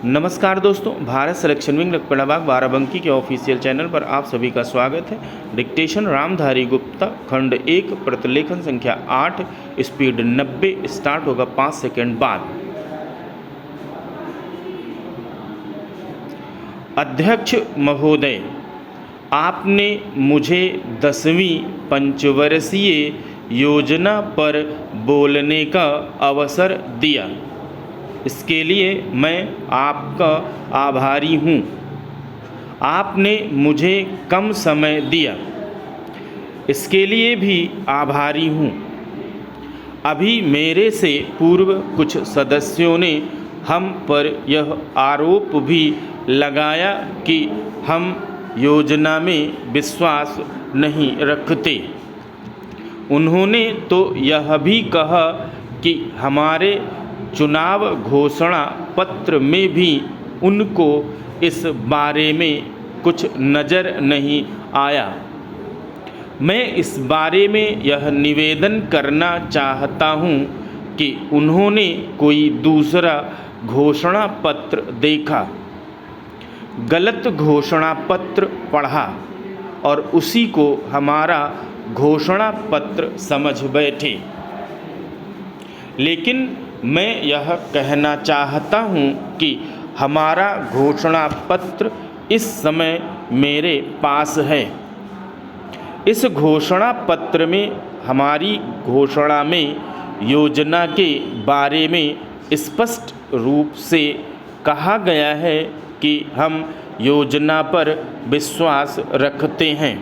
नमस्कार दोस्तों, Bharat selection wing लखपतबाग Barabanki के ऑफिशियल चैनल पर आप सभी का स्वागत है। डिक्टेशन रामधारी गुप्ता, खंड 1, प्रतिलेखन संख्या 8, स्पीड 90, स्टार्ट होगा 5 सेकंड बाद। अध्यक्ष महोदय, आपने मुझे 10वीं पंचवर्षीय योजना पर बोलने का अवसर दिया, इसके लिए मैं आपका आभारी हूँ। आपने मुझे कम समय दिया, इसके लिए भी आभारी हूँ। अभी मेरे से पूर्व कुछ सदस्यों ने हम पर यह आरोप भी लगाया कि हम योजना में विश्वास नहीं रखते। उन्होंने तो यह भी कहा कि हमारे चुनाव घोषणा पत्र में भी उनको इस बारे में कुछ नज़र नहीं आया। मैं इस बारे में यह निवेदन करना चाहता हूँ कि उन्होंने कोई दूसरा घोषणा पत्र देखा, गलत घोषणा पत्र पढ़ा और उसी को हमारा घोषणा पत्र समझ बैठे। लेकिन मैं यह कहना चाहता हूँ कि हमारा घोषणा पत्र इस समय मेरे पास है। इस घोषणा पत्र में हमारी घोषणा में योजना के बारे में स्पष्ट रूप से कहा गया है कि हम योजना पर विश्वास रखते हैं,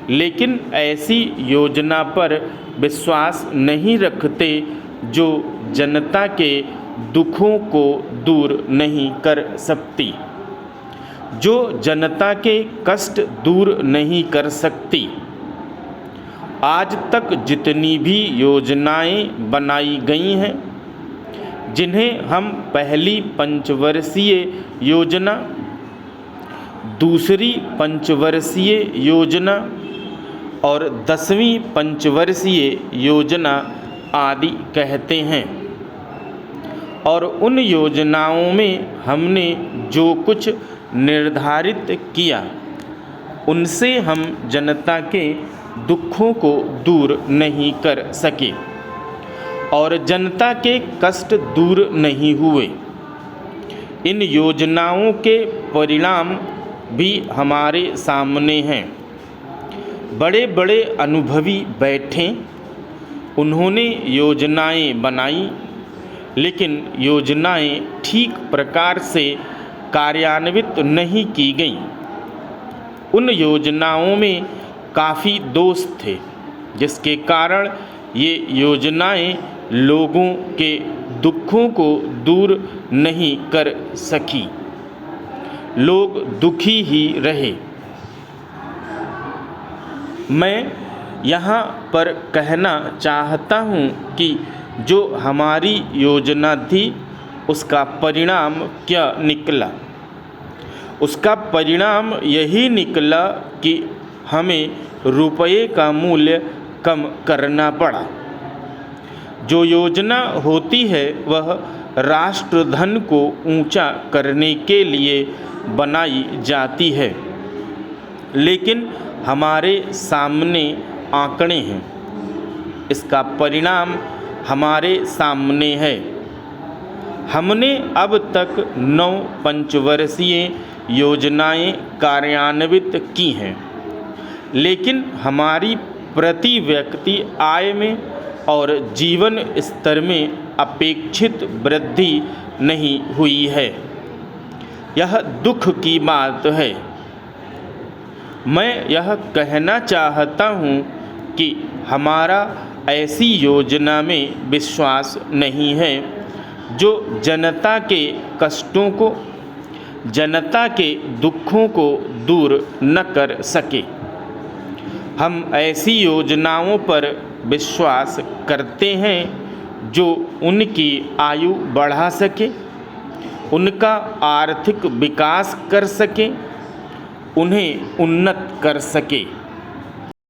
लेकिन ऐसी योजना पर विश्वास नहीं रखते जो जनता के दुखों को दूर नहीं कर सकती, जो जनता के कष्ट दूर नहीं कर सकती। आज तक जितनी भी योजनाएं बनाई गई हैं, जिन्हें हम पहली पंचवर्षीय योजना, दूसरी पंचवर्षीय योजना और 10वीं पंचवर्षीय योजना आदि कहते हैं, और उन योजनाओं में हमने जो कुछ निर्धारित किया, उनसे हम जनता के दुखों को दूर नहीं कर सके और जनता के कष्ट दूर नहीं हुए। इन योजनाओं के परिणाम भी हमारे सामने हैं। बड़े बड़े अनुभवी बैठे, उन्होंने योजनाएं बनाई, लेकिन योजनाएं ठीक प्रकार से कार्यान्वित नहीं की गईं। उन योजनाओं में काफ़ी दोष थे, जिसके कारण ये योजनाएं लोगों के दुखों को दूर नहीं कर सकी। लोग दुखी ही रहे। मैं यहाँ पर कहना चाहता हूँ कि जो हमारी योजना थी, उसका परिणाम क्या निकला? उसका परिणाम यही निकला कि हमें रुपये का मूल्य कम करना पड़ा। जो योजना होती है वह राष्ट्रधन को ऊंचा करने के लिए बनाई जाती है, लेकिन हमारे सामने आंकड़े हैं। इसका परिणाम हमारे सामने है। हमने अब तक 9 पंचवर्षीय योजनाएं कार्यान्वित की हैं, लेकिन हमारी प्रति व्यक्ति आय में और जीवन स्तर में अपेक्षित वृद्धि नहीं हुई है। यह दुख की बात है। मैं यह कहना चाहता हूँ कि हमारा ऐसी योजना में विश्वास नहीं है जो जनता के कष्टों को, जनता के दुखों को दूर न कर सके। हम ऐसी योजनाओं पर विश्वास करते हैं जो उनकी आयु बढ़ा सके, उनका आर्थिक विकास कर सके, उन्हें उन्नत कर सके।